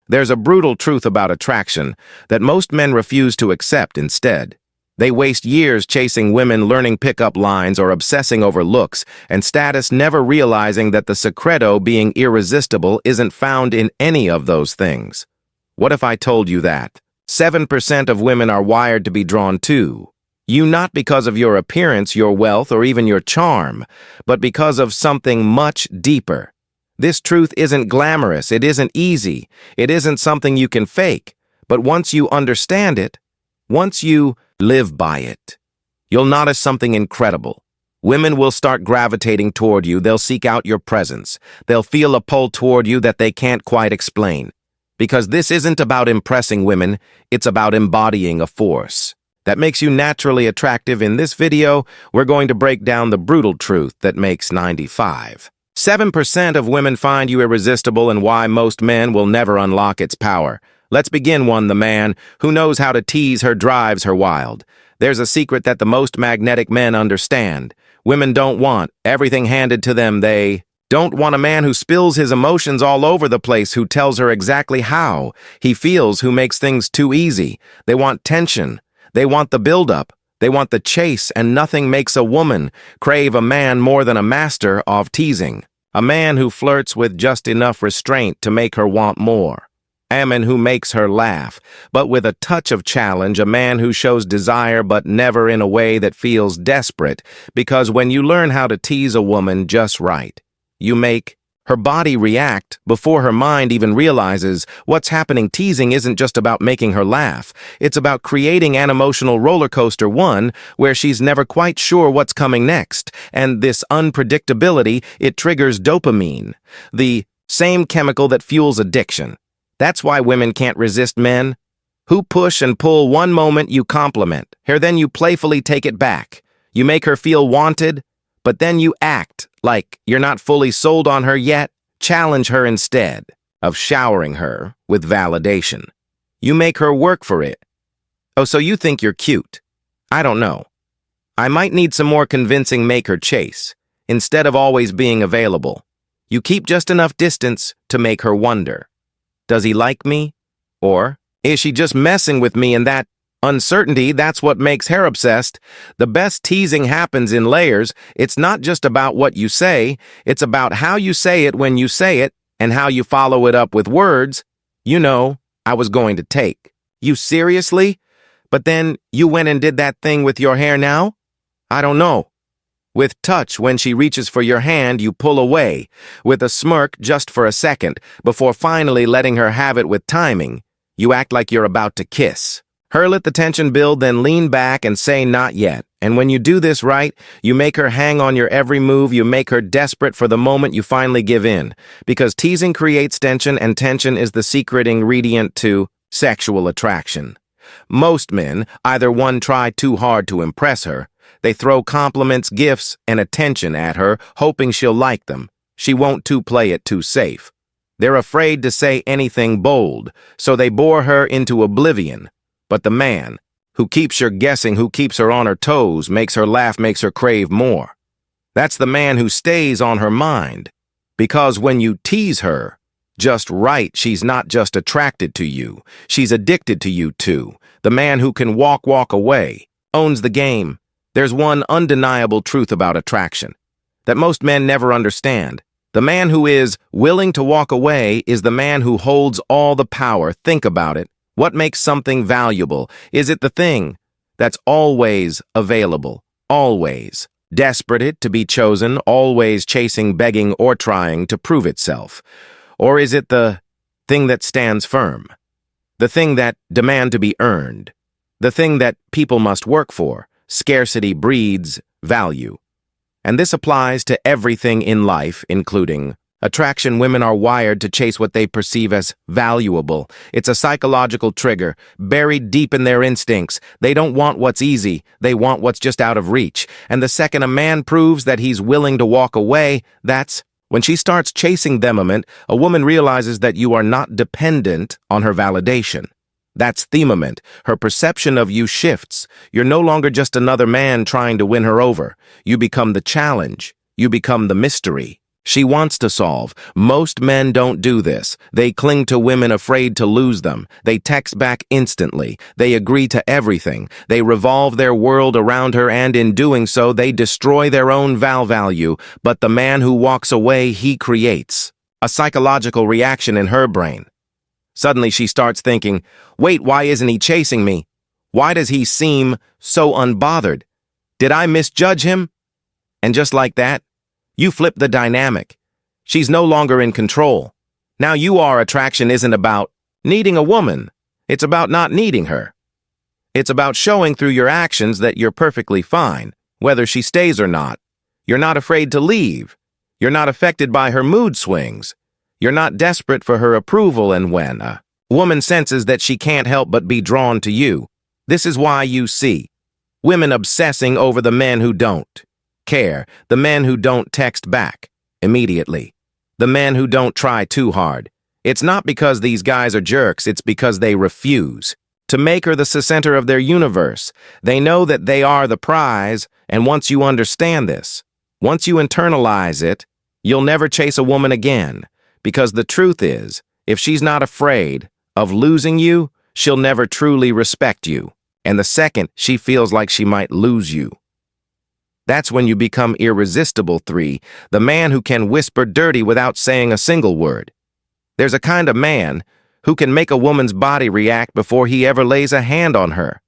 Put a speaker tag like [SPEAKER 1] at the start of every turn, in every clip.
[SPEAKER 1] There's a brutal truth about attraction that most men refuse to accept instead. They waste years chasing women, learning pickup lines or obsessing over looks and status, never realizing that the secreto, being irresistible, isn't found in any of those things. What if I told you that 7% of women are wired to be drawn to you, not because of your appearance, your wealth, or even your charm, but because of something much deeper? This truth isn't glamorous, it isn't easy, it isn't something you can fake, but once you understand it, once you live by it, you'll notice something incredible. Women will start gravitating toward you, they'll seek out your presence, they'll feel a pull toward you that they can't quite explain. Because this isn't about impressing women, it's about embodying a force that makes you naturally attractive. In this video, we're going to break down the brutal truth that makes 95.7% of women find you irresistible and why most men will never unlock its power. Let's begin. 1. The man who knows how to tease her drives her wild. There's a secret that the most magnetic men understand. Women don't want everything handed to them. They don't want a man who spills his emotions all over the place, who tells her exactly how he feels, who makes things too easy. They want tension. They want the build-up. They want the chase, and nothing makes a woman crave a man more than a master of teasing. A man who flirts with just enough restraint to make her want more. A man who makes her laugh, but with a touch of challenge. A man who shows desire, but never in a way that feels desperate. Because when you learn how to tease a woman just right, you make her body react before her mind even realizes what's happening. Teasing isn't just about making her laugh. It's about creating an emotional roller coaster, one where she's never quite sure what's coming next. And this unpredictability, it triggers dopamine, the same chemical that fuels addiction. That's why women can't resist men who push and pull. One moment you compliment her, then you playfully take it back. You make her feel wanted, but then you act like you're not fully sold on her yet. Challenge her instead of showering her with validation. You make her work for it. Oh, so you think you're cute? I don't know. I might need some more convincing. Make her chase instead of always being available. You keep just enough distance to make her wonder, does he like me? Or is she just messing with me? And that uncertainty, that's what makes her obsessed. The best teasing happens in layers. It's not just about what you say, it's about how you say it when you say it, and how you follow it up with words. You know, I was going to take you seriously, but then you went and did that thing with your hair now? I don't know. With touch, when she reaches for your hand, you pull away, with a smirk just for a second, before finally letting her have it. With timing, you act like you're about to kiss her, let the tension build, then lean back and say not yet. And when you do this right, you make her hang on your every move. You make her desperate for the moment you finally give in. Because teasing creates tension, and tension is the secret ingredient to sexual attraction. Most men, either one, try too hard to impress her. They throw compliments, gifts, and attention at her, hoping she'll like them. She won't play it too safe. They're afraid to say anything bold, so they bore her into oblivion. But the man who keeps her guessing, who keeps her on her toes, makes her laugh, makes her crave more. That's the man who stays on her mind. Because when you tease her just right, she's not just attracted to you, she's addicted to you too. The man who can walk away owns the game. There's one undeniable truth about attraction that most men never understand. The man who is willing to walk away is the man who holds all the power. Think about it. What makes something valuable? Is it the thing that's always available, always desperate to be chosen, always chasing, begging, or trying to prove itself? Or is it the thing that stands firm, the thing that demands to be earned, the thing that people must work for? Scarcity breeds value. And this applies to everything in life, including attraction. Women are wired to chase what they perceive as valuable. It's a psychological trigger, buried deep in their instincts. They don't want what's easy, they want what's just out of reach. And the second a man proves that he's willing to walk away, that's when she starts chasing them. A woman realizes that you are not dependent on her validation. That's themament. Her perception of you shifts. You're no longer just another man trying to win her over. You become the challenge. You become the mystery. She wants to solve. Most men don't do this. They cling to women afraid to lose them. They text back instantly. They agree to everything. They revolve their world around her, and in doing so, they destroy their own value. But the man who walks away, he creates a psychological reaction in her brain. Suddenly she starts thinking, wait, why isn't he chasing me? Why does he seem so unbothered? Did I misjudge him? And just like that, you flip the dynamic. She's no longer in control. Now attraction isn't about needing a woman. It's about not needing her. It's about showing through your actions that you're perfectly fine, whether she stays or not. You're not afraid to leave. You're not affected by her mood swings. You're not desperate for her approval, and when a woman senses that she can't help but be drawn to you, this is why you see women obsessing over the men who don't care, the men who don't text back immediately, the men who don't try too hard. It's not because these guys are jerks, it's because they refuse to make her the center of their universe. They know that they are the prize, and once you understand this, once you internalize it, you'll never chase a woman again, because the truth is, if she's not afraid of losing you, she'll never truly respect you, and the second she feels like she might lose you, that's when you become irresistible. 3. The man who can whisper dirty without saying a single word. There's a kind of man who can make a woman's body react before he ever lays a hand on her.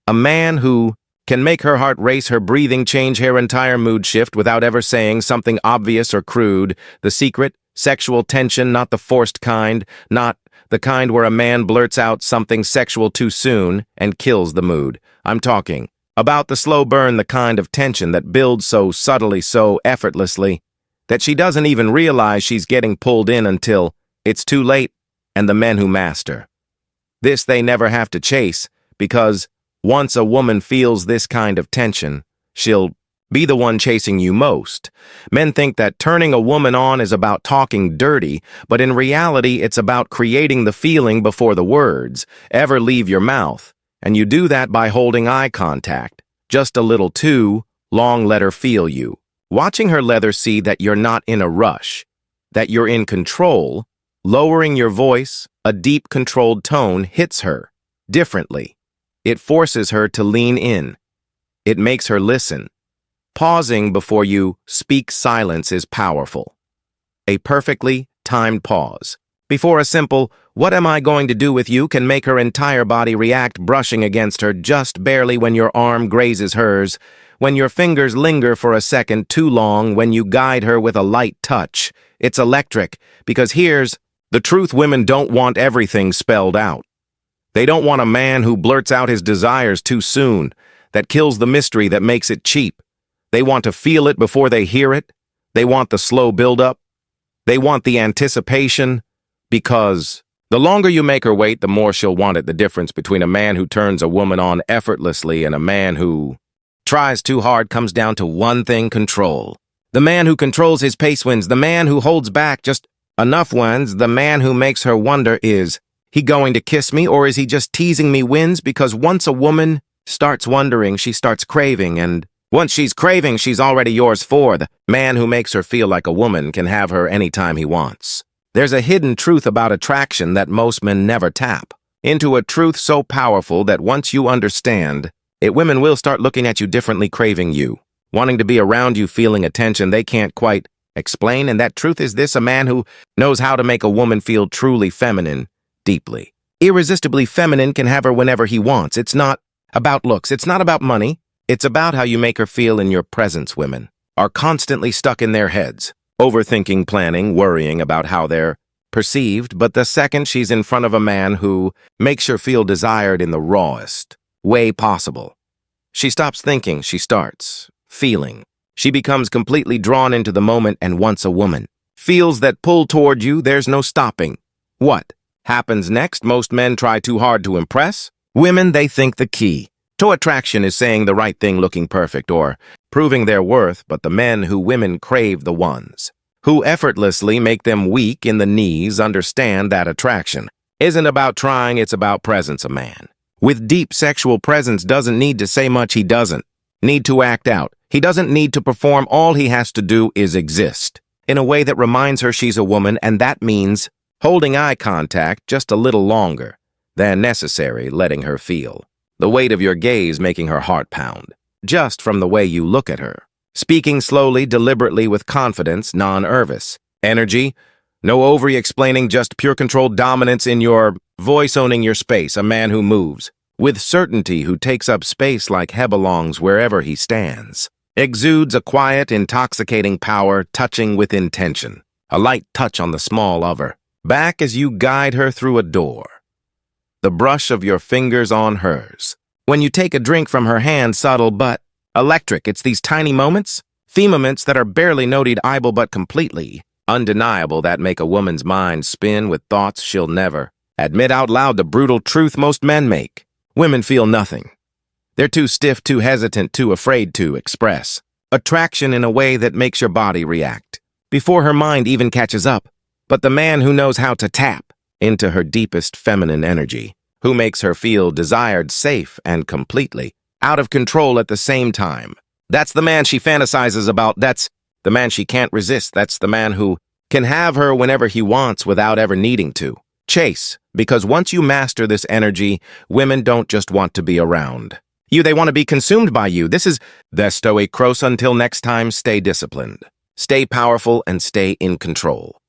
[SPEAKER 1] A man who can make her heart race, her breathing change, her entire mood shift without ever saying something obvious or crude. The secret, sexual tension, not the forced kind, not the kind where a man blurts out something sexual too soon and kills the mood. I'm talking about the slow burn, the kind of tension that builds so subtly, so effortlessly, that she doesn't even realize she's getting pulled in until it's too late, and the men who master this, they never have to chase, because once a woman feels this kind of tension, she'll be the one chasing you most. Men think that turning a woman on is about talking dirty, but in reality, it's about creating the feeling before the words ever leave your mouth. And you do that by holding eye contact, just a little too long. Let her feel you. Watching her let her see that you're not in a rush, that you're in control. Lowering your voice, a deep, controlled tone hits her differently. It forces her to lean in. It makes her listen. Pausing before you speak silence is powerful. A perfectly timed pause before a simple, "What am I going to do with you?" can make her entire body react, brushing against her just barely when your arm grazes hers, when your fingers linger for a second too long, when you guide her with a light touch. It's electric, because here's the truth: women don't want everything spelled out. They don't want a man who blurts out his desires too soon, that kills the mystery, that makes it cheap. They want to feel it before they hear it. They want the slow build-up. They want the anticipation, because the longer you make her wait, the more she'll want it. The difference between a man who turns a woman on effortlessly and a man who tries too hard comes down to one thing: control. The man who controls his pace wins. The man who holds back just enough wins. The man who makes her wonder, is he going to kiss me, or is he just teasing me, wins. Because once a woman starts wondering, she starts craving, and once she's craving, she's already yours. For the man who makes her feel like a woman can have her anytime he wants. There's a hidden truth about attraction that most men never tap into, a truth so powerful that once you understand it, women will start looking at you differently, craving you, wanting to be around you, feeling attention they can't quite explain. And that truth is this: a man who knows how to make a woman feel truly feminine, deeply, irresistibly feminine, can have her whenever he wants. It's not about looks. It's not about money. It's about how you make her feel in your presence. Women are constantly stuck in their heads, overthinking, planning, worrying about how they're perceived. But the second she's in front of a man who makes her feel desired in the rawest way possible, she stops thinking, she starts feeling. She becomes completely drawn into the moment, and once a woman feels that pull toward you, there's no stopping. What happens next? Most men try too hard to impress women. They think the key to attraction is saying the right thing, looking perfect, or proving their worth. But the men who women crave, the ones who effortlessly make them weak in the knees, understand that attraction isn't about trying, it's about presence. A man with deep sexual presence doesn't need to say much. He doesn't need to act out. He doesn't need to perform. All he has to do is exist. in a way that reminds her she's a woman, and that means holding eye contact just a little longer than necessary, letting her feel the weight of your gaze making her heart pound, just from the way you look at her. Speaking slowly, deliberately, with confidence, non-nervous. Energy, no over-explaining, just pure controlled dominance in your voice, owning your space, a man who moves with certainty, who takes up space like he belongs wherever he stands. Exudes a quiet, intoxicating power, touching with intention. A light touch on the small of her back as you guide her through a door. The brush of your fingers on hers. When you take a drink from her hand, subtle but electric. It's these tiny moments, moments that are barely noticeable but completely undeniable, that make a woman's mind spin with thoughts she'll never admit out loud. The brutal truth most men make. Women feel nothing. They're too stiff, too hesitant, too afraid to express attraction in a way that makes your body react before her mind even catches up. But the man who knows how to tap into her deepest feminine energy, who makes her feel desired, safe, and completely out of control at the same time. That's the man she fantasizes about. That's the man she can't resist. That's the man who can have her whenever he wants without ever needing to chase. Because once you master this energy, women don't just want to be around you, they want to be consumed by you. This is the Stoic cross. Until next time, stay disciplined, stay powerful, and stay in control.